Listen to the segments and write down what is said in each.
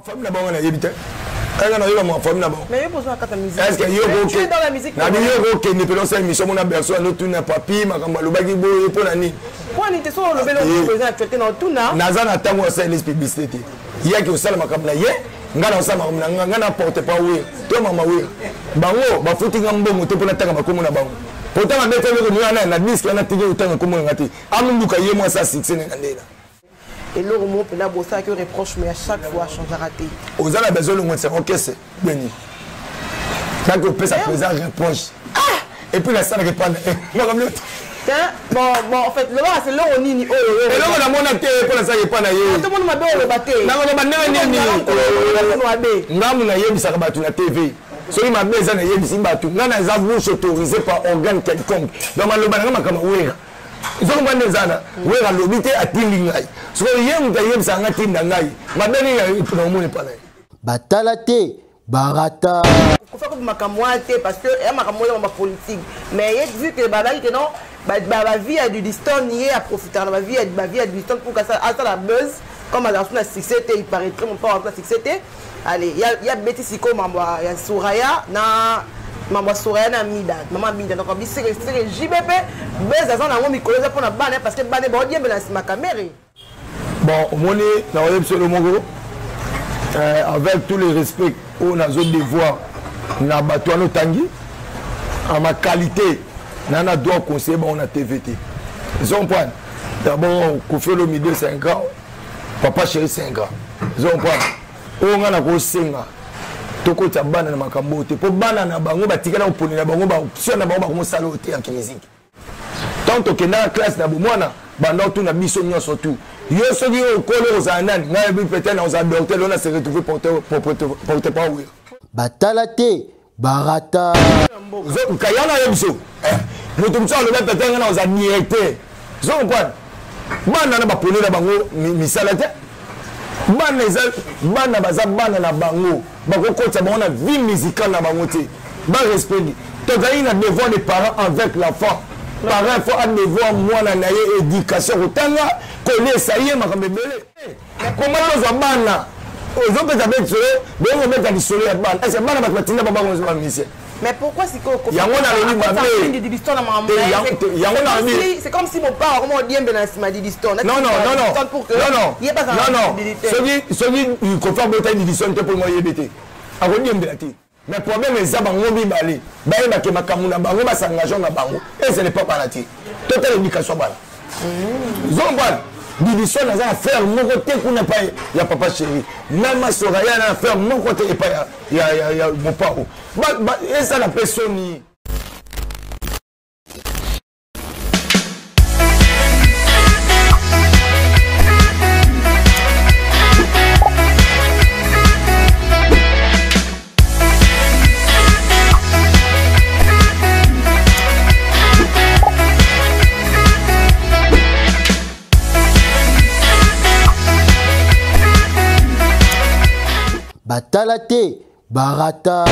Femme là-bas, on a évité. Quand on a eu la femme là-bas. Mais il y a pas musique. Est-ce qu'il y a dans la musique? Il y a une émission, émission, on a besoin de tout n'a pas pi, ma campagne, le bagage pour la nuit. Pourquoi on était sur le vélo de actualité dans tout là? Nazan a tant de services publicité. Il y a qui au salle ma campagne, ngana osama ngana porte pas oui. Toi maman oui. Bango, ba footing ngambongo te pour la tanga makomo na bango. Pourtant ma bête le ngana na disque na tige utanga komo ngati. Amunduka ye moi ça succès ngandela. Et le mot peut la bosser que reproche mais à chaque fois change à rater. Aux ala besoin le c'est OK c'est béni. Ça que peut ça présent reproche. Et puis la salle répond moi comme l'autre. Bon, en fait, le roi, c'est l'eau ni. Et là, on a mon acteur pour la salle répond à yé. Tout le monde m'a donné le bâté. Non, on va ni. La TV. Celui m'a besoin de yé, Zimbabwe. N'a pas bouche autorisée par organe quelconque. Donc, on va le comme oui. Ils ont des années. Oui, à l'obité à Tinlingai. Ce que yé, on a yé, ça a Tinlingai. Ma belle est pour le monde pas là. Batalate. Barata. Il faut que je me parce que je suis politique. Mais vu que la vie a du distance, il y a profiter de la vie a du distance pour que ça la buzz. Comme à la succès, il paraîtrait mon père en succès. Allez, il y a Betty Siko, il y a Souraya, maman Souraya, maman Mida. Donc, c'est JBP, buzz à son amour, Nicolas, pour la banne, parce que banne est bien, mais c'est ma caméra. Bon, on est dans le Mongo. Avec tous les respects on a besoin de voir na Batuano Tangi en ma qualité nana doit conseiller on a TVT ils ont point d'abord Kofi Olomide 5 ans papa chéri 5 ans ils ont point on a ko senga toko ta bana na makambo te po bana na bango batikala oponi na bango ba option na bango ba ko sala ote en musique tant que na classe na bomwana banda tout na biso nyonso tout yo soki okolo ozanani ngai bi peut-être na oza docteur on a se retrouver porter pas oui batalate barata zo kayana yebso mutu mtsa le peut-être na oza niete zo comprendre bana na bapone na bango misala te bana baza bana na bango bakokota bango na vie musicale na bango te ba respect tozali na devoir des parents avec l'enfant. Parents, il faut un devoir, moi, dans l'éducation. Autant que ça y est, ma caméra. Comment nous avons là? Aux autres, ils avaient tué, mais on met à l'isoler à balle. C'est pas la mathématique, on va me mais pourquoi c'est quoi? Il y a un c'est comme si mon père m'a dit m'a dit l'histoire. Non. Celui qui confirme que l'édition pour moi, il est mais le problème est que les gens s'engagent dans bango et ce n'est pas panatique. Toute l'éducation bala. Zombal, l'édition n'a pas à faire mon côté qu'on n'a pas. Il y a papa chéri. Même ma soeur, il y a à faire mon côté et pas il y a mon père. Et ça la personne. Batalate, barata.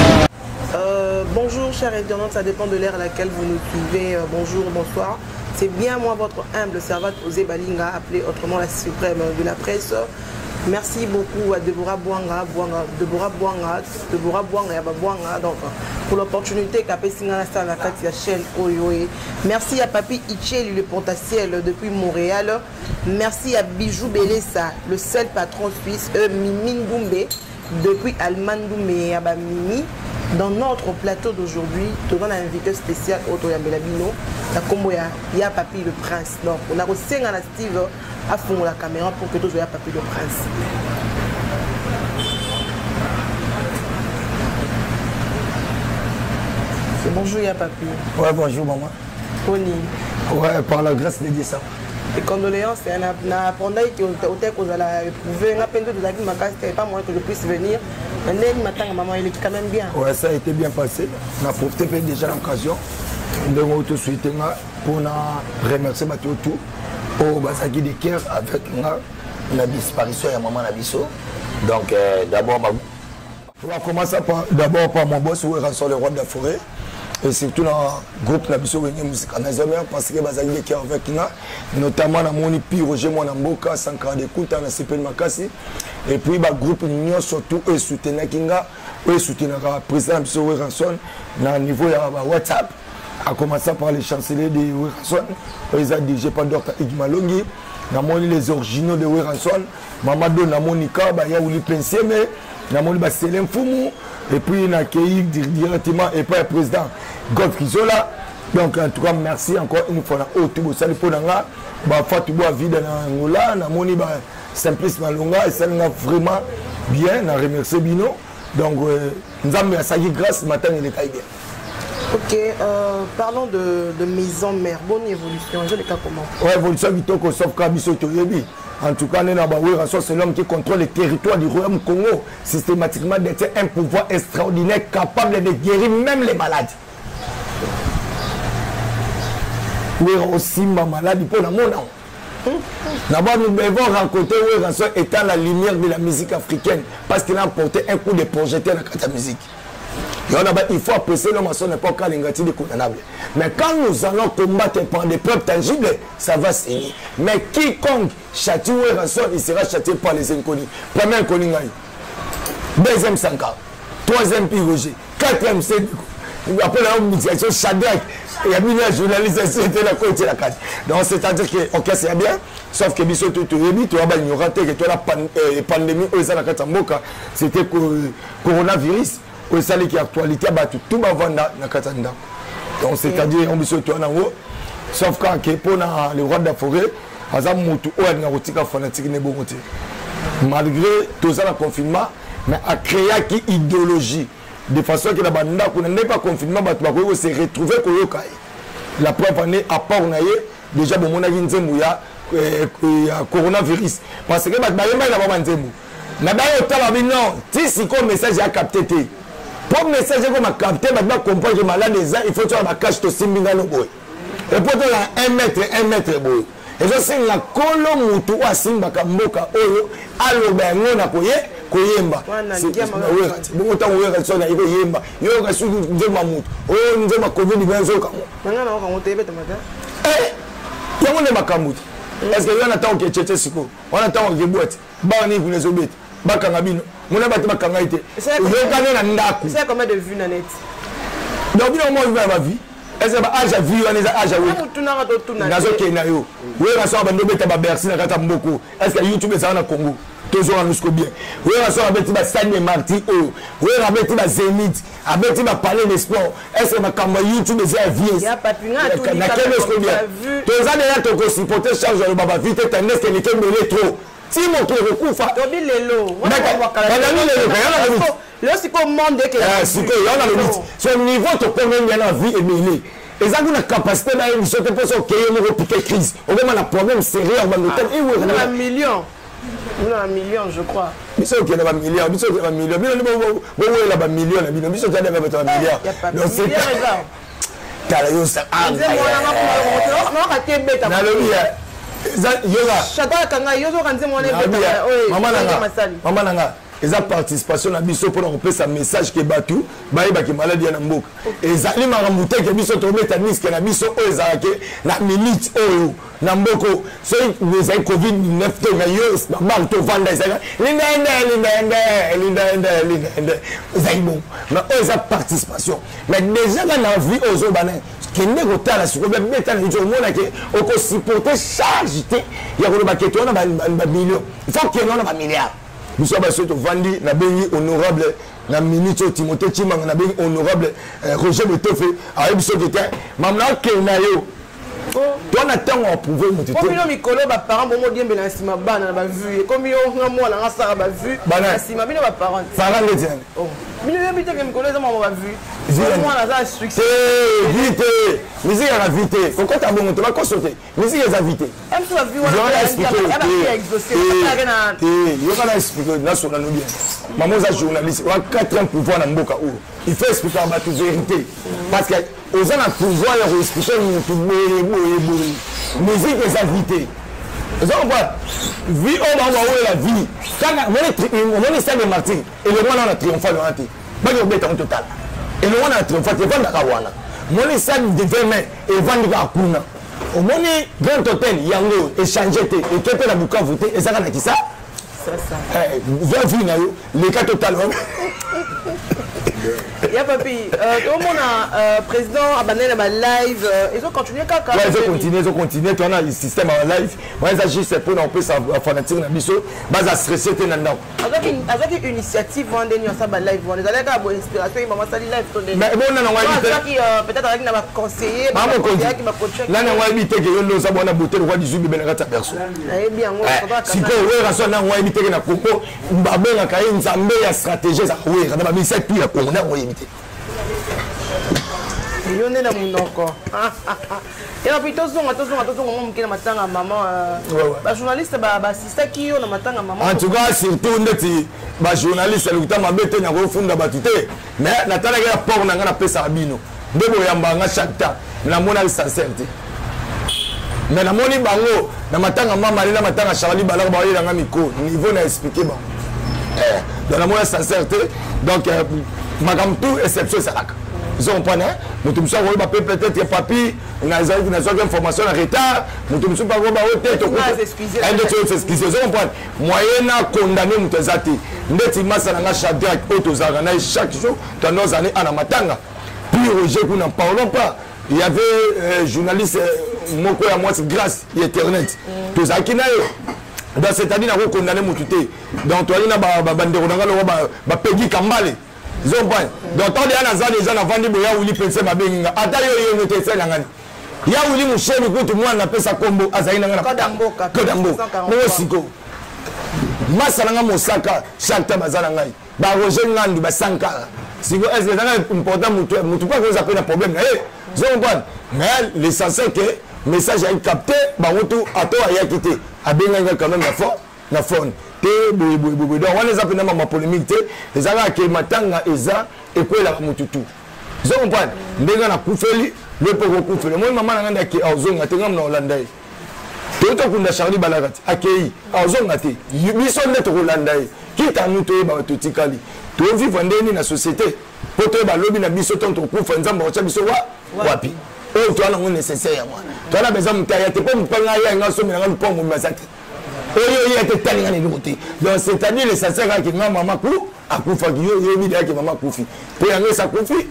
Bonjour chers internautes, ça dépend de l'ère à laquelle vous nous suivez. Bonjour, bonsoir. C'est bien moi votre humble servante Osé Balinga, appelée autrement la suprême de la presse. Merci beaucoup à Deborah Bouanga, donc pour l'opportunité qu'a fait Singana Star la chaîne Oyoé. Merci à Papi Itchel, le potentiel depuis Montréal. Merci à Bijou Belessa, le seul patron suisse, Mimi Ngumbe. Depuis Almandoumé à Mimi, dans notre plateau d'aujourd'hui, nous avons un invité spécial au Belabino, la Comboya, il y a Papi le Prince. Donc, on a reçu un Steve à fond la caméra pour que tous voyez Papi le Prince. C'est bonjour, il y a Papi. Ouais, bonjour, maman. Tony. Ouais, par la grâce de Dieu. Les condoléances, c'est un apprentissage qui a éprouvé. On a peine de ma casse, ce n'est pas moi que je puisse venir. Maman, il est quand même bien. Ouais, ça a été bien passé. On a profité déjà l'occasion de vous tout suite pour remercier tout au Basaki de Kiev avec la disparition de maman Nabiso. Donc, d'abord, on va commencer d'abord par mon boss, où est le roi de la forêt. et surtout dans le groupe Nabiso Wenge Musique en Azamien parce que Bazali qui est avec nous, notamment dans mon épi Roger Mwanamboka, Sankara d'écoute, dans CPN Makasi, et puis le groupe Union surtout eux soutiennent Kinga, eux soutiennent le président Nabiso Weranson dans le niveau de WhatsApp, à commencer par les chanceliers de Weranson, ils ont dirigé par Dr. Igmalongi, dans les originaux de Weranson, Mamadou Namonika, Yaouli Penseme, Namoni Baselem Foumou, et puis il a accueilli directement et pas le président Godfrey Zola. Donc en tout cas, merci encore une fois. Tout ça, pour Nanga, Fatou Boavide Nangola, Namoni Simplice Malonga, et ça nous vraiment bien, on a remercié Bino. Donc nous avons eu grâce matin il est bien. Ok, parlons de maison mère, bonne évolution, je le cas comment? Oui, évolution qui est sauf Kabiso Toyebi. En tout cas, c'est l'homme qui contrôle le territoire du Royaume Congo, systématiquement d'être un pouvoir extraordinaire capable de guérir même les malades. Oui, aussi ma maladie pour le monde. D'abord, nous devons rencontrer Weranson étant la lumière de la musique africaine parce qu'il a apporté un coup de projecteur dans la musique. Il faut apprécier l'homme à son époque à l'ingratitude condamnable. Mais quand nous allons combattre par des peuples tangibles, ça va saigner. Mais quiconque châtie Weranson, il sera châtié par les inconnus. Premier inconnu, deuxième Sankara, troisième Piroger, quatrième Sédiko. Après la mixation, Shadrach, il y a mis la journaliste, c'était la côte de la carte. Donc c'est-à-dire que, ok, c'est bien, sauf que Bissot, tu vas ignorer que toi, la pandémie, c'était coronavirus. Au salaire qui est actualité, tout va vendre dans Katanda. Donc, c'est-à-dire, on se tourne en haut. Sauf quand pour le roi de la forêt, malgré tout ça, le confinement, mais à créer une idéologie. De façon que la bande n'est pas confinement, on se retrouver la preuve en est à part déjà, on a coronavirus. Parce que si le message a capté. Pour le message qu'on a capté, maintenant comprendre que malade il faut que tu cache to simbinga no boy. Et pour toi 1 mètre boy. Et je sais la kolo mutu wa simba kamboka oyo aloba ngona koyemba. Bon temps où ça na yemba. Yo ka su nzema mutu. Oh nzema covid benzo kamo. Nanga na ko mote beta mata. Yango ne makamuti. Est-ce que yon attend que tchétché siko? On attend que boîte. Ba ni vous les obéit. Bakanga bino. Mon abati bakanga ite. C'est combien de vues na net? Donc il y a ma vie. Est-ce que âge à vie on est âge à oui. Nazo kenayo. Oui la soeur bando beta ba Bercy na kata mboko. Est-ce que YouTube ça na Congo? Toujours en nous bien. Oui la soeur beti ba Sane Marti o. Oui la beti ba Zenith. Abeti ba parler de sport. Est-ce que ma caméra YouTube ça vie? Il y a pas pinga tout dit. Na quel est bien? Tous ça déjà to supporter charge le baba vite tennis que les mêlé trop. Si mon tour recouvre, Tobi Lelo. Là, c'est comme monde que. C'est que y a le limite. Son niveau te permet bien la vie et mêlée. Et ça, la capacité d'aller sur te poser au Kenya, nous repiquer crise. On va un problème sérieux, on va nous faire. On a un million. On a 1 million, je crois. Bisous qui a 1 million, bisous qui a 1 million. Bon, il a 1 million, bisous qui a 1 milliard. Donc c'est ça. T'as eu ça. Ah, maman nanga eza participation na biso pour repérer sa message que batu baïba ki maladie na mboka ezali maramute ke biso to mettre niske na biso o ezalake na minute oyo na mboko so les covid 19 to ngayo ba to vanda ezaka linda ezali bon na eza participation mais déjà na vie ozo bana kende kotala siko be beta na njo mona ke oko supporter charge te ya ko ba keto na ba million il faut que non ba milliard nous sommes surtout vandi na bengi honorable na minute Timothée Chimanga na bengi honorable Roger Betofe a biso kete mamna kenayo toi na tango approuver mon titre comme mikolo ba parents bomo diembe na sima bana ba vu comme yo ngamo la ngasa ba vu na sima bino ba parents parents les tiens oh bino yebite ke mikolo za mama ba vu moi na za succès vite musique à la vite faut que ta bon tu vas consulter musique à la vite même tu vas vu on a exaucé yo kana expliquer na sur la nous bien maman za journaliste wa 4 ans pouvoir na mboka ou il faut expliquer ba toute vérité parce que aux gens à pouvoir leur expliquer musique des invités. Vous avez vu on va voir la vie. Quand on est Saint Martin et le roi a triomphé le hanté. Pas de bête en total. Et le roi a triomphé, c'est pas d'Akawana. moni salle de 20 mètres et vendre à kuna au moni grand hôtel yango échanger te et que la bouka voter et ça kana ki ça va venir les cas total ya papi tout le monde a président abandonné ma live ils ont continué kaka ils ont continué tu as le système en live moi ça juste pour on peut ça fanatique na biso base à stresser te nanda avec une initiative vendre ni ça ba live on les allait ka bonne inspiration maman sali live to mais bon na invité peut-être avec na conseiller qui va coacher là na invité que yo ça bona beauté roi 18 bébé na ta personne eh bien on va si ko we rason na invité que na koko mbabenga ka nzambe ya stratégie za we kana ba mise puis ya kona o invité yo nena munoko ya puis tozonga mon mukina matanga maman ba journaliste ba assista ki yo na matanga maman en tout cas surtout ndeti ba journaliste lukuta mabete na ko funda batute mais natala ya port na ngana pesa bino ndebo yamba nga chaque temps na mona sincérité mais na moni bango na matanga mama na matanga Charlie Balak ba yela nga miko niveau na expliquer ba dans la mona sincérité donc makamtu exception ça là ils ont pas né mutu mso ko ba peut-être que papi na za information en retard mutu mso ba ko ba hotel to ko s'excuser ils ont pas moyena condamner mutu zati ndeti masala nga Shadrach otozaka na chaque jour dans nos années à la matanga puis Roger nous n'en parlons pas il y avait journaliste moko ya moi grâce internet tozaki na yo dans cette année na ko condamner mutu te donc toi ina ba bandero na ngalo ba pegi kambale Zomban. Donc on est dans les gens avant de boya ouli penser ma benga. Ata yo yo te sala ngani. Ya ouli mushemi kutu mwana pesa kombo azaina ngana. Kodamboka. Mo siko. Masala nga mosaka chaque bazala ngai. Ba roger ngandu ba sankara. Siko est-ce que ça est important mutu pas que ça peut un problème. Eh, Zomban. Mais l'essentiel que message a capté ba mutu ato aya kité. Abenga quand même na phone. Donc on les appelle ma polémique les ara que matanga eza et quoi la mututu zo comprendre ndenga na kufeli le poko kufeli moi maman nganda ki azonga tenga na Hollanda toto kunda Charlie Balak akei azonga te biso neto Hollanda qui ta nous to ba totikali to vivre ndeni na société poto ba lobi na biso tonto kufa nzamba ocha biso wapi o to ana nécessaire moi to ana besoin mutaya te po mpanga ya ngaso mina ngalo po mbasate oyo yete talinga ni côté donc c'est-à-dire les sincères qui maman kou akufa qui yo bi que maman koufi pour yango ça koufi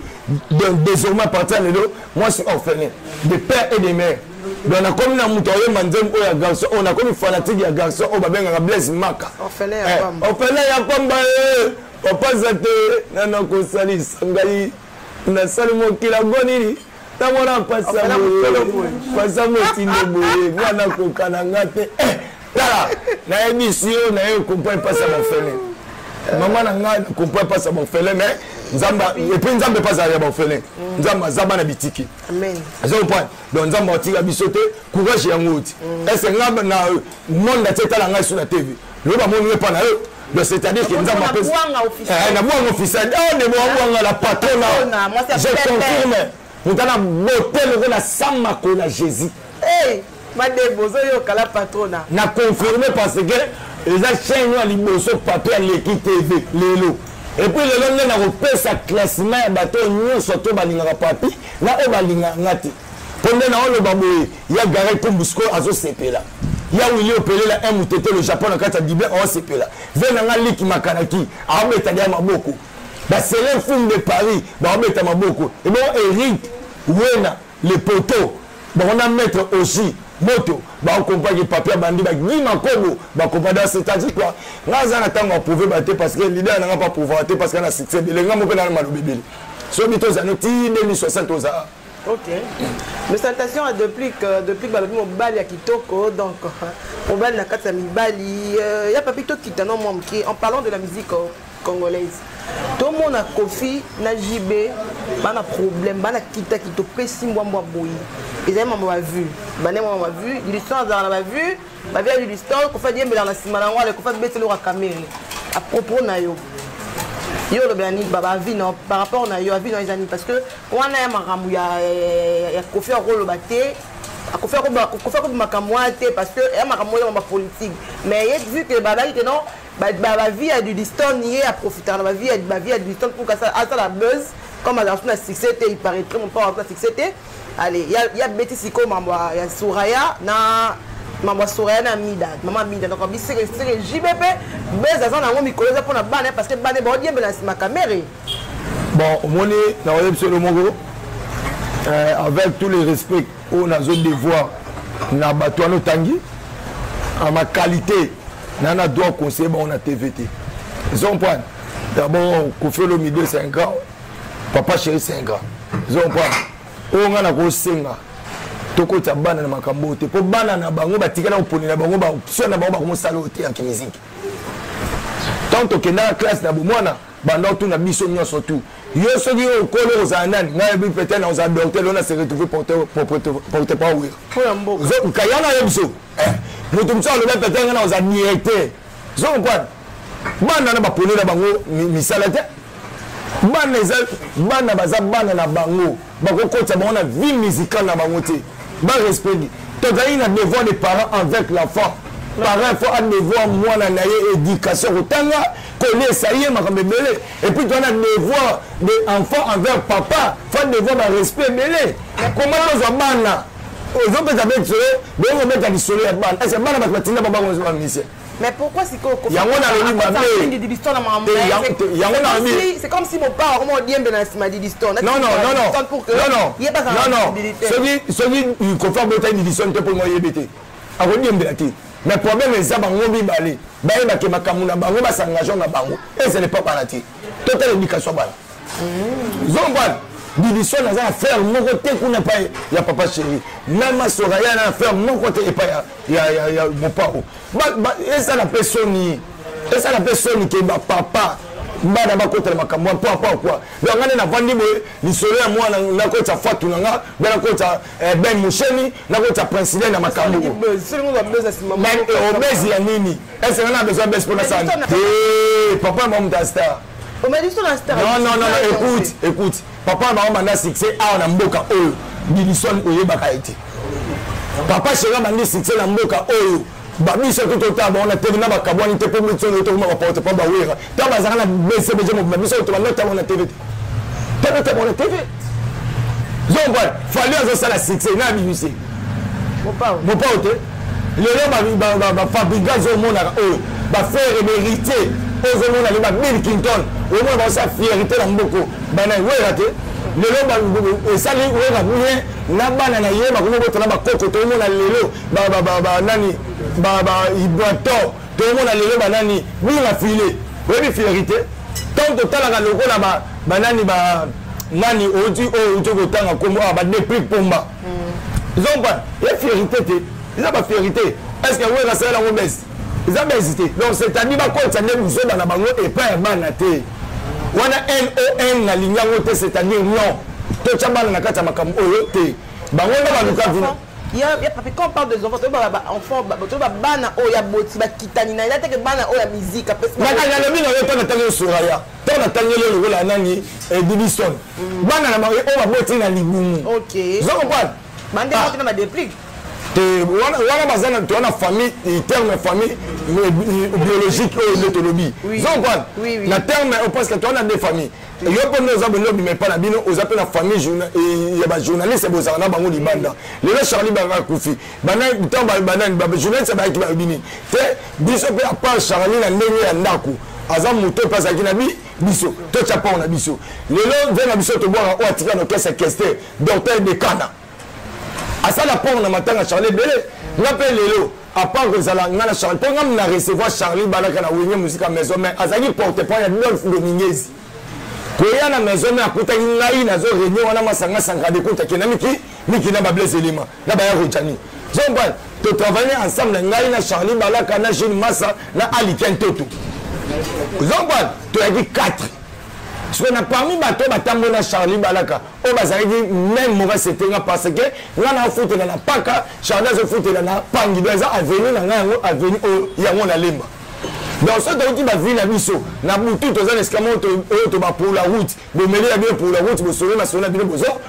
donc désormais partir le moi je suis orphelin de père et de mère donc on a comme na muto yo manzem o ya garçon on a comme fanatique ya garçon o babenga Blaise Maka orphelin ya pamba papa zate nana ko salis ngai na salmo kila bonini tamona pasa mo tindebo ngana ko kananga te là na émission na yo comprend pas ça mon félin maman na nga comprend pas ça mon félin mais nzamba et puis nzamba pas ça mon félin nzamba zaba na bitiki amen je comprends donc nzamba otika bisote courage ya ngoti est ce ngamba na monde teta la nga sur la TV le ba mon pas na yo donc c'est-à-dire que nzamba pèse na bouanga officiel on ne bouanga la patronne je confirme mutana motel na sama ko la Jésus Madebozo yo kala patrona. Na confirmé parce que les chaînes à liboso papier à l'équipe TV lelo. Et puis le lendemain na repesa classement bato nyo soto balinga papi na o balinga ngati. Pendant na le baboye ya Gareth Kumbusko azo sepela. Ya Willy Opele la MTT le Japon na kata dibe o sepela. Vena nga liki makanaki a beta dia maboko. Ba c'est le film de Paris ba beta maboko. Et bon Eric Wena le poteau. Bon on a mettre aussi moto ba accompagner papier bandi ba ngima kobo ba komanda c'est-à-dire quoi ngaza na tango prouver baté parce que leader n'a pas pouvoir baté parce que na succès le ngamo ko na malobebele so bito za noti 2060 oza OK mais salutations à depuis balobi mobali ya kitoko donc mobali na kata mibali ya papito kitano moi qui en parlant de la musique congolaise tout le monde a Kofi na JB bana problème bana kita ki to pesi mbwa boyi ils aiment ma vue bané ma vue l'histoire dans la vue ba via l'histoire ko fa diembe dans la simana ngwa le ko fa bete lo caméra à propos na yo le bani baba vie non par rapport na yo vie dans les années parce que on a maramu ya Kofi rôle baté a Kofi ko makamwate parce que ya maramu ma politique mais vu que baba dit non ma vie a du distance nié à profiter de ma vie a du distance pour que ça la buzz comme à la succès, il paraît très mon père à succès. Allez, il y a Betty Siko, il y a Souraya, maman Souraya na Mida, maman Mida. Donc, c'est JBP, mais ça n'a pas mis pour la banne parce que banne est bon, bien ma caméra. Bon, on est dans le Mongo, avec tous les respects, on a zone de voir, on a battu à nos tanguis, en ma qualité, on a droit conseiller, on a TVT. Ils ont point. D'abord, Kofi Olomide 5 ans, Papa Chéri 5 ans. Ils ont point. On a un senga. Toko ta bana na makambo te po bana na bango batika na oponi na bango ba option na bango ba ko sala te en musique. Tant que na classe na bomwana banda tout na biso nyonso tout. Yo soki okolo ozanani na bi peut-être na oza docteur on a se retrouver porter pas oui. Zo kayana yebso. Mutu mtsa le peut-être na oza directeur. Zo quoi? Bana na ba poni na bango misala te. Bana baza bana na bango bakokota bango na vie musicale na bango te ba respect tozali na devoir des parents avec l'enfant parents faut un devoir mwana na ye éducation kotanga kolesa ye makambo ebele et puis toza na devoir des enfants envers papa faut un devoir ba respect ebele comment tozwa bana ozopesa betolo bongo beta lisolo ya bana ese bana bato batinda babango ozwa mission. Mais pourquoi c'est que c'est comme si mon père comment dit m'a dit l'histoire. Non. Celui il confirme que il dit pour moi yebete. A redire mbelati. Mais problème est ça bango bi balé. Ba ke makamuna bango ba s'engager na bango et ce n'est pas parati. Total éducation bala. Zomban Division na za faire mon côté qu'on n'a pas ya papa chéri. Même ma Soraya na faire mon côté et pas ya mon papa. Et ça la personne et ça la personne qui ba papa bana ba côté makamwa papa quoi. Donc on na vandi boy ni solo ya mwana na ko ta fatu na na ko ta ben musheni na ko ta president na makambo. C'est le beza si maman. Mais obezi ya nini? Est-ce qu'on a besoin de pour ça? Papa maman ta star. On m'a dit sur la star. Non, écoute. Papa maman na succès a na mboka oyo. Bilison oyebaka ete. Papa chéri m'a succès na mboka oyo. Babi ce que tota on a terminé ba kabwani te pour mettre le tour ma porte pas ba wera. Ta bazana na BCBG mo babi so to ba nota on a TV. Ta nota on a TV. Donc fallait avoir ça la succès na BBC. Mon pas ote. Le lelo ba fabriquer zo mona oyo. Ba faire mériter aux hommes na ba Bill Clinton. Au moins ba sa fierté na mboko. Bana wera te. Lelo ba sali wera bien na bana na yeba ko mo to na ba koko to mo na lelo ba nani baba iboto tout le monde a lelo banani oui la filé oui fierté tant total la logo na ba banani ba nani oji o to kotanga komo ba depuis pomba ils ont pas la fierté ils ont pas fierté est-ce que oui la sala la messe ils ont hésité donc c'est à dire ba ko tande muso na bango et pas bana te wana NON na linya wote c'est à dire non to chambana na kata makambo oyo te bango na ba luka vina. Il y a quand on parle des enfants, tu vas enfants, tu vas bana oh ya boti ba kitani na il y a que bana oh ya musique après. Na kana le bino yo to na tango Soraya. To na tango le logo la nani Division. Bana na oh ba boti na libumu. OK. Zo comprendre. Bande monte na ba déplique. Te wana bazana to na famille, terme famille biologique ou l'autonomie. Zo comprendre. Na terme on pense que tu as des familles. Yo pour nous abonner mais pas na bino aux appels la famille il y a ba journaliste bo za na bango libanda le Charlie Banga Koufi bana tamba banane ba journaliste ba ki ba bini te biso pe à part Charlie na ndenge ya ndako aza moto pasa ki na biso to chapa na biso lelo vena biso to boa o atika no kesa keste docteur de Kana asa la pont na matanga Charlie Belé ngape lelo à part que ça la ngana Charlie pour ngam na recevoir Charlie Balaka na wenye musique à maison mais azaki porte-parole ya Dolph Dominguez koya na maison na kuta ngai na zo réunion wana masanga sanga de kuta kena miki na bablesse elima na ba ya rochani zomba to travailler ensemble ngai na Charlie Balaka na Jeune Massa na Ali Kentoto zomba to yaki 4 ce qu'on a parmi bato batambo na Charlie Balaka o bazali même moi c'était parce que là na foot na paka Charlie zo foot na pangi doza avenue na ngai avenue o ya mona lemba donc so to ba vie na biso na butu to za escamot to ba pour la route bomeli la bien pour la route bosolo na sona bien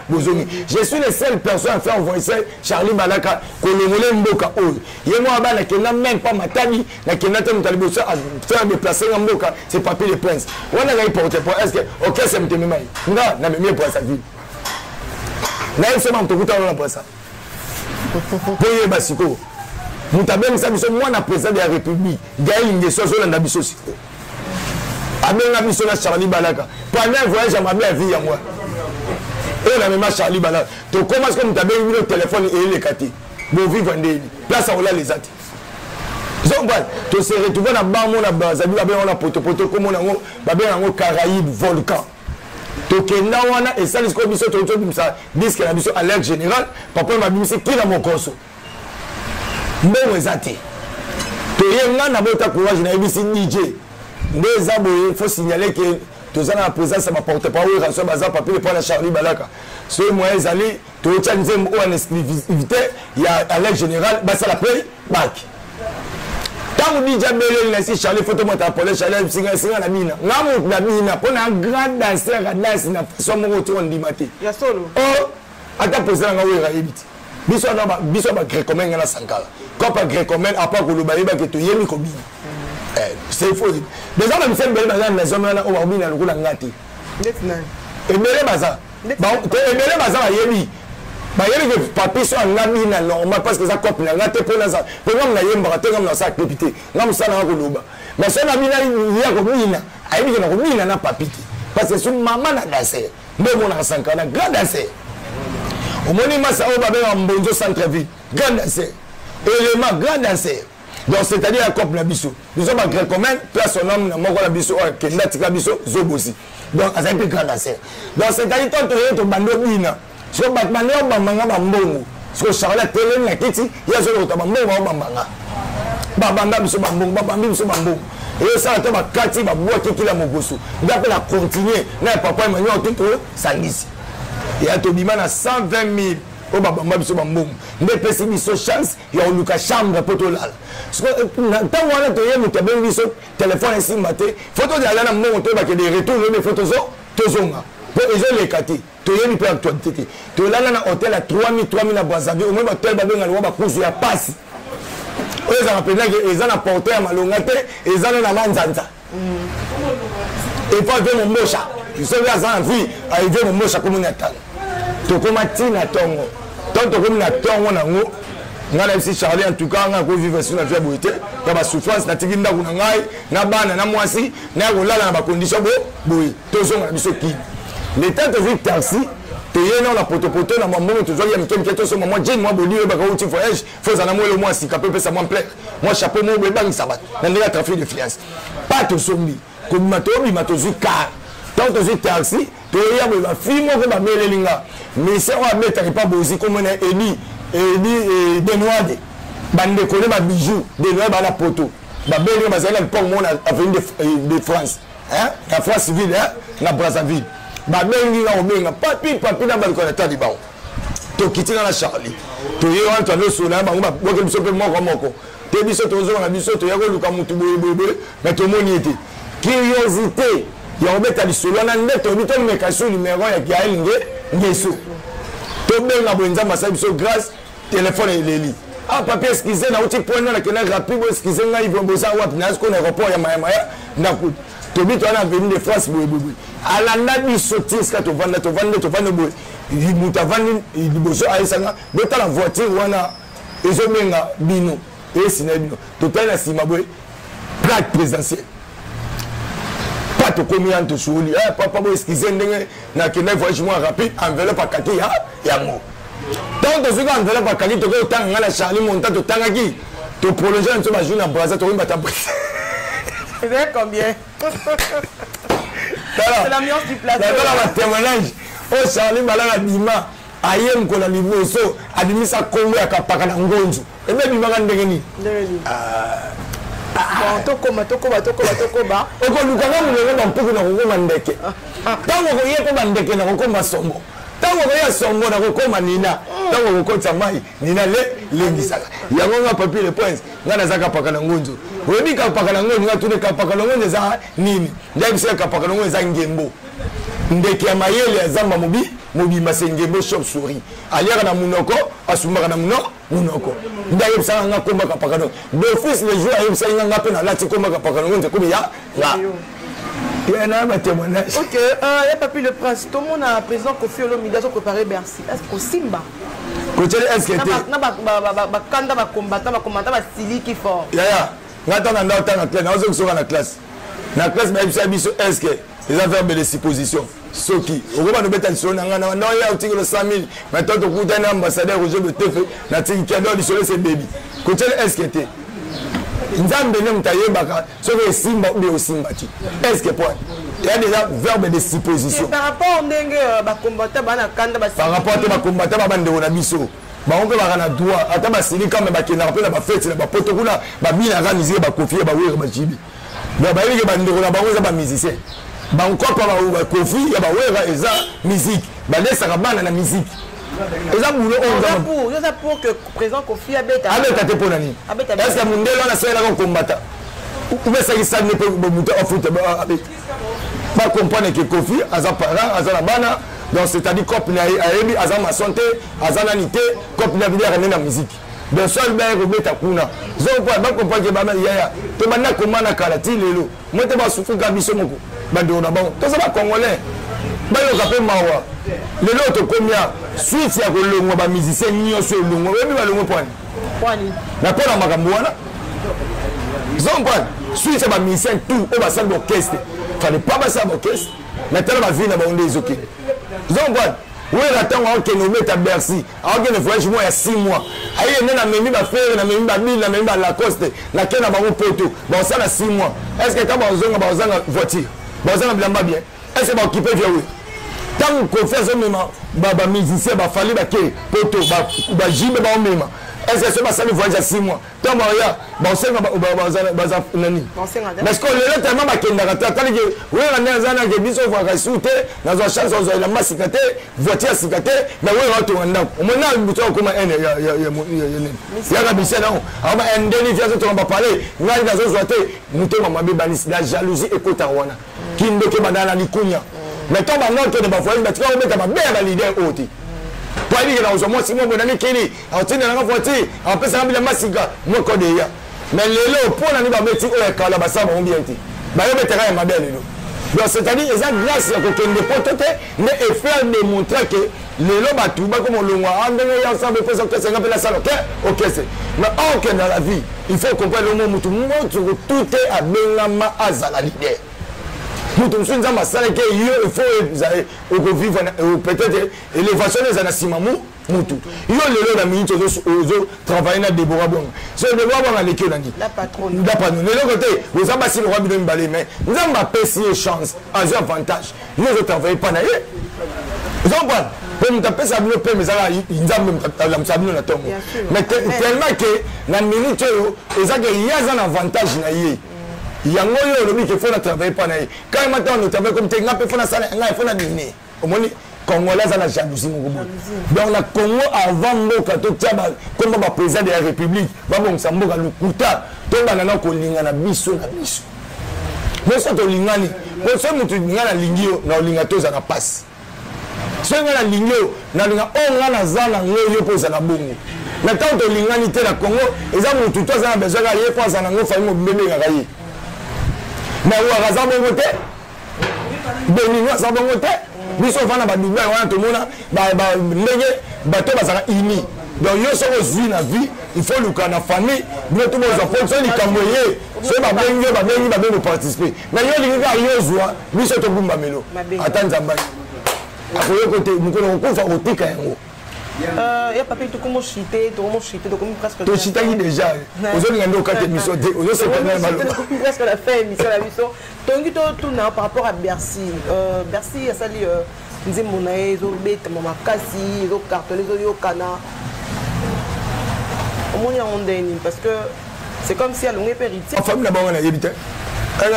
bozongi je suis le seul personne à faire envoyer Charlie Balaka kolongole mboka oyo ye moi ba na kena même pas matani na kena te mutali bosa faire déplacer na mboka c'est papier de prince wana ga porter pour est-ce que OK c'est mtemi mai nga na même pour sa vie na une semaine to kuta na pour ça boye basiko mutabenga sa biso mwana président de la République Gaël Ngeso zo na biso siko abenga biso na Charlie Balaka pendant un voyage à ma mère vie à moi et la même Charlie Balaka to commence comme mutabenga le téléphone et les kati bon vivre ndeli place on là les ati zomba to se retrouver na bamo na bazabi ba on a poto comme on ngo ba ben ngo Caraïbes volcan to kenda wana et ça lisiko biso to bimsa disque na biso alerte générale papa m'a bimsi ki na mon conso mbongo ezate to yenga na bota courage na ebisi DJ ndeza boye faut signaler que toza na présence ya porte-parole raso baza papier pour la Charlie Balaka so moi ezali to tchanze mo en exclusivité ya alerte générale basa la paye bac tant DJ belé na si Charlie photo mo ta pole Charlie singa na mina ngamu na mina pona grand danseur à danse na so mo to ndimate ya solo oh ata poser nga wera ebiti biso ba grecomen na sankala comme pas grecomen à part que le baïba que tu yemi kobi c'est faux déjà même c'est belle bazan na zone na o ba bina lokula ngati maintenant et belle bazan ba belle bazan yemi ba yemi que papier so ngami na normal parce que ça copie na ngate pour na ça pour ngam na yemba te ngam na ça député ngam ça na ko loba mais ça na bina ya ko bina ayi que na ko bina na papier parce que son maman na danser ndemo na sankala grand danser au monument ça au babé en Mbonzo centre-ville grand danseur élément grand danseur donc c'est-à-dire la coupe na biso nous sommes en grec commun place son homme na moko la biso que ndatika biso zobosi donc ça un peu grand danseur donc c'est-à-dire to bando bina so batmane o bambanga bambongo so Charlotte tele na kiti ya zo to bambongo o bambanga babanga biso bambongo babambi biso bambongo et ça to bakati babwa kila mogoso ndape la continuer na papa Emmanuel tout sangisi et à Tobima na 120 000 au babamba biso bambom nde pesi biso chance ya oluka chambre poto lala tant wana to yemu to ben biso téléphone ici maté photo de la mbongo to ba ke des retours des photos to zonga po ezo le kati to yemi pe actualité to lala na hôtel à 3000 na Brazzaville au même hôtel ba benga lo ba kuzu ya passe eux ça rappelle que ils en a porté à malongate ils en a manzanza et pas de mon mocha ils sont là en vie arriver mon mocha comme on attend to koma tina tongo tonto comme na tongo na ngo ngala si Charlie en tout cas nga ko vivre sur la vie boité ya ba souffrance na tikinda kuna ngai na bana na mwasi na ko lala na ba condition boy to zo na biso ki le temps de vivre taxi te yena na poto na mambo to zo ya mkem keto so maman jeune moi boli ba ko uti voyage faut ça na moi le mois si capable ça moi plaît moi chapeau mo be bang sabat na ndela trafic de fiance pas to sombi comme matobi matozu car tant to taxi to ya ba fimo ko ba melelinga mais c'est on mettre pas bozi comme on est Edi Benoît bande connaît ma bijou Benoît ba la poto ba belle ba zala pour mon avenue de France hein la France civile hein na Brazzaville ba bengi na obenga papi na ba ko ta di ba to kitina na Charlie to ye wan to no so na ba ba ko biso pe moko te biso to zo na biso to ya ko luka mutu boye mais to moni était curiosité ya obeta bisolo na ndeto bito mekasho numéro ya Gaël Ngeso to benga bonza masa biso grâce téléphone eleli ah papier excusez na uti point na kena rapide excusez nga ivo boza wapi na ko na aéroport ya maya na ku to bito na avenue de France boye ala na biso tiska to vanda boye muta vandi liboso aisanga beta la voiture wana ezo menga bino et sinabino to tala sima boye plaque présidentielle to komi anto souli papa bo excusez ndenge na kena voyage moi rapide enveloppe akati ya mo tant que ce enveloppe akati to ko tanga na Charlie monta to tanga ki to prolonger un ba jour na Brazza to ba ta et bien combien c'est l'ambiance du plateau là la témoignage oh Charlie balala bima ayem ko la liboso adimisa kongo ya kapaka na ngonzu et même bima ka ndenge ni bon tokoba oko lukanga mulenge bampuku na kokoma ndeke ntango koye ko bandeke na kokoma sombo ntango koya sombo na kokoma nina ntango kokotisa mai nina le lengisaka yango nga papier le prince nga nazaka paka na ngonzo oyebi kapakalongo ninga tune kapakalongo eza nini ndabisa kapakalongo eza ngembo ndeke ya mayele azamba mobimba se ngembo shop souris aliaka na munoko asumbaka na munoko ndayebisa nga komba kapakalongo d'office le jour ayebisa nga pe na lati komba kapakalongo nze kobe ya il y en a un témoignage. Ok, il y a Papi le Prince. Tout le monde a présent Kofi Olomide a préparé Bercy. Est-ce que Simba? Est-ce que tu as combattant, style qui fort. Ya, j'attends dans la classe. La classe, est-ce que les affaires de suppositions? Soki, au moment de mettre sur il y a le 100 000. Maintenant, tu as un ambassadeur au jeu de TF, tu as un cadeau du soleil, c'est baby. Est-ce que tu es? Nzambe ne mtaye baka soki Simba ou bien Simba ti est-ce que point il y a déjà verbe de supposition par rapport ndenge ba combattant bana kanda ba par rapport à ba combattant ba ndeko na biso ba on peut ba na droit ata ba sili quand même ba kena pe na ba fête na ba poto kuna ba bina organiser ba Kofi ba wera ba jibi ba ba yeke ba ndeko na bango za ba musicien ba encore pas ba Kofi ya ba wera eza musique ba laisse ka bana na musique. C'est pour que présent Kofi abeta. Abeta te pour nani. Est-ce que mon délo na sala ko combattant. Ou bien ça il s'en ne peut monter en foot avec. Pas comprendre que Kofi aza parent aza bana donc c'est-à-dire cop na ayebi aza ma santé aza nanité cop na bien ramener la musique. De seul ben robeta kuna. Zo pas comprendre que ba ya to bana komana kalati lelo. Moi te ba souffrir gabiso moko. Ba de na bon. To ça ba congolais. Ba yo kapé mawa. Les autres combien suite ya kolongwa ba musicien nyonso elongwa webi ba longwa point na pona makambo wana zompa suite ya ba musicien tout o ba salle d'orchestre fallait pas ba salle d'orchestre mais tellement ba vie na ba onde ezoki zompa oui la temps on que nous met à Bercy on que ne voyage moi il y a 6 mois ayi na memi ba faire na memi ba bill na memi ba Lacoste na kena ba poto ba ça na 6 mois est-ce que quand ba ozanga voiture ba ozanga bilamba bien est-ce que ba occuper bien oui tant qu'on fait ça même ba musicien ba fallait ba ke poto ba jibe ba omema est-ce que ça va voyager 6 mois tant ba ya ba senga ba nani parce que le tellement ba kenda kata tali que oui on est zana que biso va kasute na zo chance zo la masikate voiture sikate mais oui on to ndako on na buto comme un ya la bise non aba ndeni fiaso to ba parler ngai na zo zoate muto mama be balisi la jalousie ekota wana kindoke badala likunya. Mais quand on a de bafouille, tu vas mettre ma mère leader haute. Pour dire que moi, si moi, mon ami Kelly, on tient dans la voiture, on peut s'en la massiga, moi, quand il y a. Mais les lots, pour la nuit, mettre au calabassa, on bien été. Bah, on mettra ma belle. Donc, c'est-à-dire, ils ont grâce à quelqu'un de pototé, mais et faire démontrer que les lots, bah, tout, bah, comme on le voit, on est ensemble, on fait ça, on fait la salle, ok, c'est. Mais ok, dans la vie, il faut comprendre le mot, tout est à Benama Azala leader. Nous sommes tous ensemble, ça que il faut vivre peut-être élévation des anasimamou mutu. Il y a le la minute aux travailler na Déborah Bon. C'est Déborah Bon à l'école nani. La patronne. La patronne. Le côté, vous avez passé le roi de Mbalé mais nous avons pas payé chance, un avantage. Nous ne travaillons pas naïe. Vous en parlez. Pour nous taper ça nous paye mais ça ils avons la sabino na tombe. Mais tellement que la minute ils ont il y a un avantage naïe. Yango yo lobi ke fona travailler pas naïe. Quand il m'attend nous travailler comme t'es ngapé fona ça ngai fona dîner. Au moins Congolais ça la jalousie mon gobo. Donc la Congo avant mboka to taba comme ba président de la République, ba bon sa mboka lukuta, to banana ko linga na biso na biso. Mais ça to lingani, ko so mutu ngana lingio na linga to za na passe. So ngana lingio na linga o ngana zana ngoyo po za na bongo. Mais tant to lingani te na Congo, eza mutu to za na besoin ka ye po za na ngo fa mo mbembe ngaka ye. Mais où a raison bon côté Béninois ça bon côté biso fana ba Dubaï wana to mona ba ndenge bato bazaka ini donc yo so ozwi na vie il faut luka na famille bien tout les enfants so likamboye so ba bengi participer mais yo linga yo zwa biso to bumba melo atanzamba akoyo côté mukolo ko fa otika yango. Il y a pas tout comment chiter, tout comment presque. Tout chiter déjà. Aujourd'hui, on a quatre émissions. Aujourd'hui, c'est presque la fin émission la émission. Donc tout par rapport à Bercy. Bercy a sali nzemona ezo beta mama kasi ezo cartonné ezo yokana. Au moins on ndeni parce que c'est comme si à longue période. En famille là-bas on a évité. Mais est-ce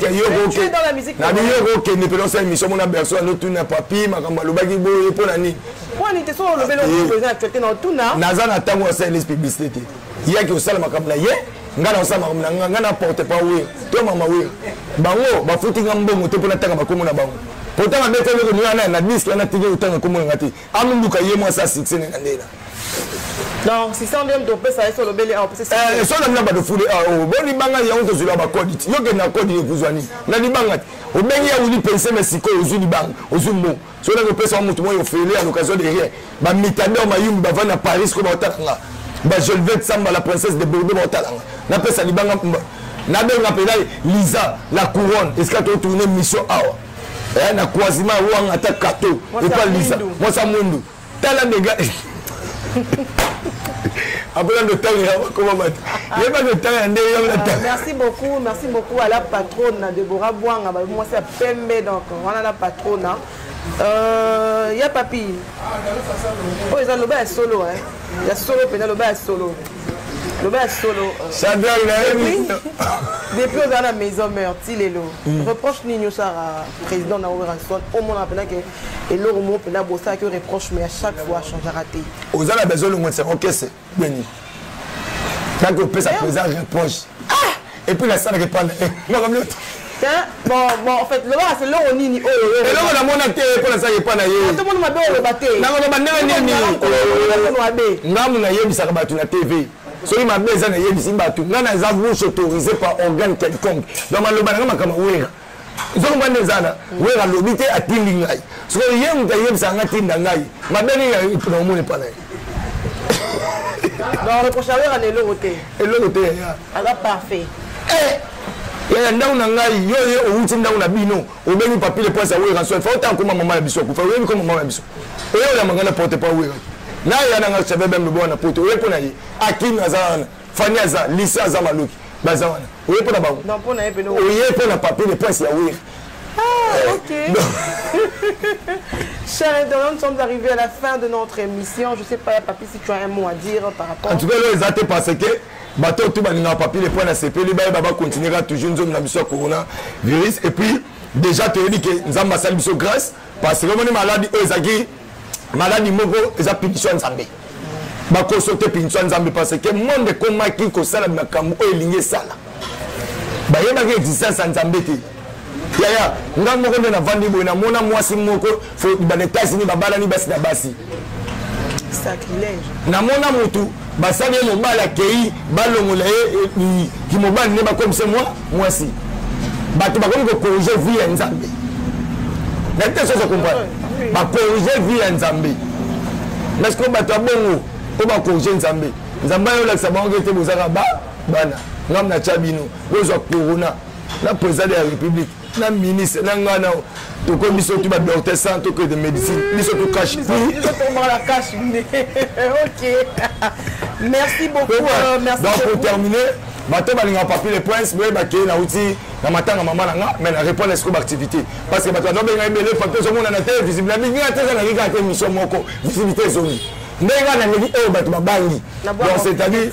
que tu es dans la musique? Ne peut pas émission mon aberçon nous tourne papier makamba lobaki boye pour la nuit. Pour ni te so le belo président actualité dans tout na. Naza na tango c'est les publicités. yaki osala makambo na ye nga na osala makambo na nga na porte pas oui to mama oui bango bafuti nga mbongo te mpona tanga makomo na bango potanga bete leko nina na disque na tigi utanga komo ngati amunduka ye moi ça succès na ndela donc si ça on aime doper ça sur le belé en c'est so na ba do fude boni banga ya onto zula ba code yoke na code ye kuzwani na libanga obengi ya uli penser mais siko ozuli bang ozumbo so na ko pesa mutu mo yo fele à l'occasion de rien ba mitador mayum ba va na Paris ko ba otanga ba je vais samba la princesse de Bordeaux ba otanga na pesa libanga na benga pena Lisa la couronne est-ce que tu tourner mission awa na croisement ou ata kato et pas Lisa moi ça mundu tala dega après le temps comment il y a pas de temps merci beaucoup à la patronne Deborah Bouanga moi c'est Pembe donc voilà la patronne il y a papi oh ils ont le bas solo hein il y a solo pena le bas solo depuis on a la maison meurtie lelo reproche Nino Sara président na Oranson au monde appela que et le mot pena bossa que reproche mais à chaque fois changer raté aux ala besoin le monde c'est OK c'est béni tant que peut ça présent reproche et puis la salle répond non comme l'autre bon en fait le bas c'est l'eau nini et l'eau na mona te pour la salle répond na ye tout le monde m'a bien le batté na ko ba nini ngamu na yebisa ka batu na TV soki mabe eza na yebisi bato nga na eza bouche autorisé par organe quelconque donc maloba nanga makama wera soki mbanda eza na wera alobi te atindi ngai soki ye moto ayebisa nga tinda ngai mabe nini na omoni epa na ye donc reproche awera na eloko te ya aza parfait yaya ndako na ngai yo ye outi ndako na bino obengi papier le points awera so fa otanga koma mama ya biso akufa oyebi koma mama ya biso oyo ya mangana porte pas wera na ya na chebe bem le bona poto oye pona ye akim azana fani aza lisa aza maloki bazawana oye pona bango non pona ye peno oye pona papier de presse ya wira ok chers internautes, nous sommes arrivés à la fin de notre émission. Je sais pas papi si tu as un mot à dire par rapport en tout cas là ils ont parce que bateau tout baninga papier les points à CP les bail baba continuera toujours nous na biso corona virus et puis déjà tu dis que nous avons massal biso grâce parce que comme on est malade ezaki maladie moko eza punition nzambe ba ko sauter punition nzambe parce que monde comme qui ko sala makambo o elingi sala ba yeba ke existence nzambe te yaya nga moko na vandi boy na mona mwasi moko fo ba États-Unis ba bala ni basi na basi sacrilège na mona mutu basali mo bala kei balongola ki mo bala ne ba comme c'est moi mwasi ba to ba ko corriger vie nzambe na te so comprendre ba corriger vie nzambe parce que ba to bongo o ba corriger nzambe nzambe yo la sabongo te bozaka ba bana ngam na chabino bozo corona na président de la république na ministre na ngana to ko biso tu ba docteur santo que de médecine biso to cash pour la cash OK merci beaucoup merci donc pour terminer bato balinga papier les points mais ba ke na uti na matanga mama nanga mais na répondre est-ce que activité parce que bato no benga ebele papier so mona na télé visible na binga teza na rika te mission moko visibilité zone ndenga na ngi e bato babangi donc c'est-à-dire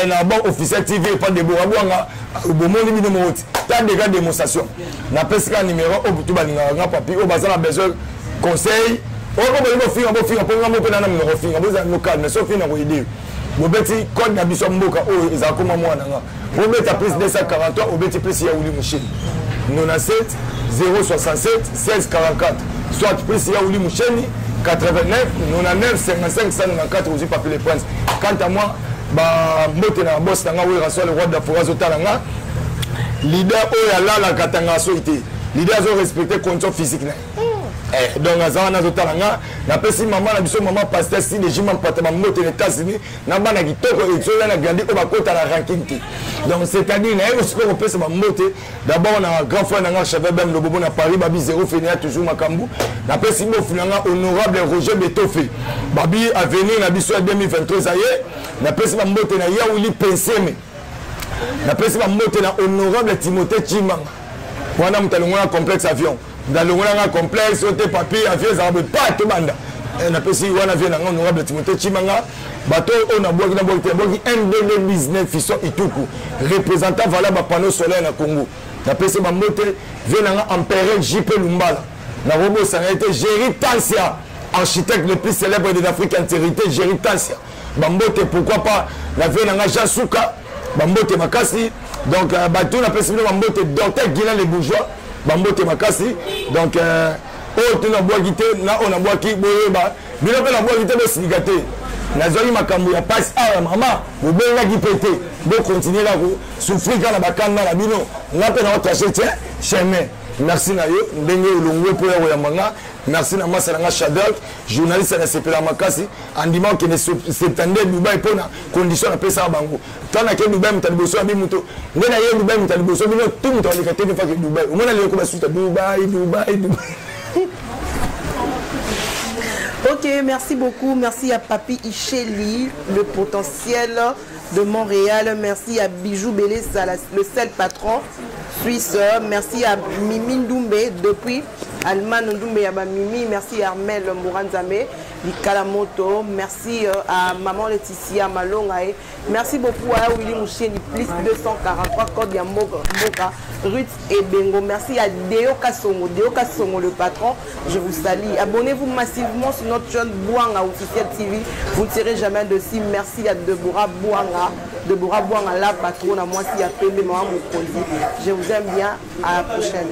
na bon officiel TV pas de boabwanga bomoni bino moti ta des gars démonstration na pesika numéro au butu balinga nga papier au bazala besoin conseil o ko bo finga pour nga mo pe na numéro finga boza local mais so finga ko idée bobeti code na biso mboka o ezakoma mwana nga bobeta plus 243 obeti plus ya uli musheni 97 067 16 44 soit plus ya uli musheni 89 99 55 194 aussi papier les points quant à moi ba mbote na boss na nga we raso le roi de la forêt zotalanga leader o ya la katanga so ité leader zo respecter condition physique na donc azana zotalanga na pesi maman na biso maman pasteur si de jima pata ba mbote les États-Unis na bana kitoko et na grandi ko ba kota la ranking ti donc c'est-à-dire na yo sport pesa ba mbote d'abord on a grand frère na chave bem le bobo na Paris babi 0 fenia toujours makambu na pesi mo finanga honorable Roger Betofe babi avenir na biso 2023 aye na pesi ba mbote na Yaouli Penseme na pesi ba mbote na honorable Timothée Chimanga wana mutalongona complexe avion dans le grand complexe au papier avion zabe pas to banda na pesi wana avion na honorable Timothée Chimanga bateau on a boki na boki MD19 fiso ituku représentant valable panneau solaire na Congo na pesi ba mbote vient na empereur JP Lumbala na robo ça a été Géry Tansia architecte le plus célèbre de l'Afrique entière Géry Tansia bambote pourquoi pas la veille nanga Jasuka bambote makasi donc bato na pesi bambote docteur Guilain les bourgeois bambote makasi donc oh tu na boaki te na on a boaki boyeba bilo pe na boaki te be sinikate nazali makambo ya passe à maman vous benga qui pété bo continuer là ko souffrir quand na bakanda na bino na pe na otacher chemin merci na yo ndenge olongwe po ya manga merci na masa nga Shadok journaliste na sepela makasi andima que ne septande Dubai pona condition na pesa bango tana ke Dubai mutaliboso abi muto ngena ye Dubai mutaliboso bino tout muto alikate de fa ke Dubai umona le ko basuta Dubai. Ok, merci beaucoup. Merci à Papi Icheli, le potentiel de Montréal. Merci à Bijou Bélé, le seul patron suisse. Merci à Mimi Ndoumbe depuis Allemagne Ndoumbe à Mimi. Merci à Armel Mouranzame, Kalamoto. Merci à Maman Laetitia Malongae. Merci beaucoup à Willy Moucheni, plus 243 code Yamoka, Ruth et Bengo. Merci à Deo Kassongo, le patron. Je vous salue. Abonnez-vous massivement sur notre chaîne Bouanga officiel TV. Vous ne serez jamais dessus. Merci à Deborah Bouanga, la patronne. À moi, si à Pembe, je vous aime bien. À la prochaine.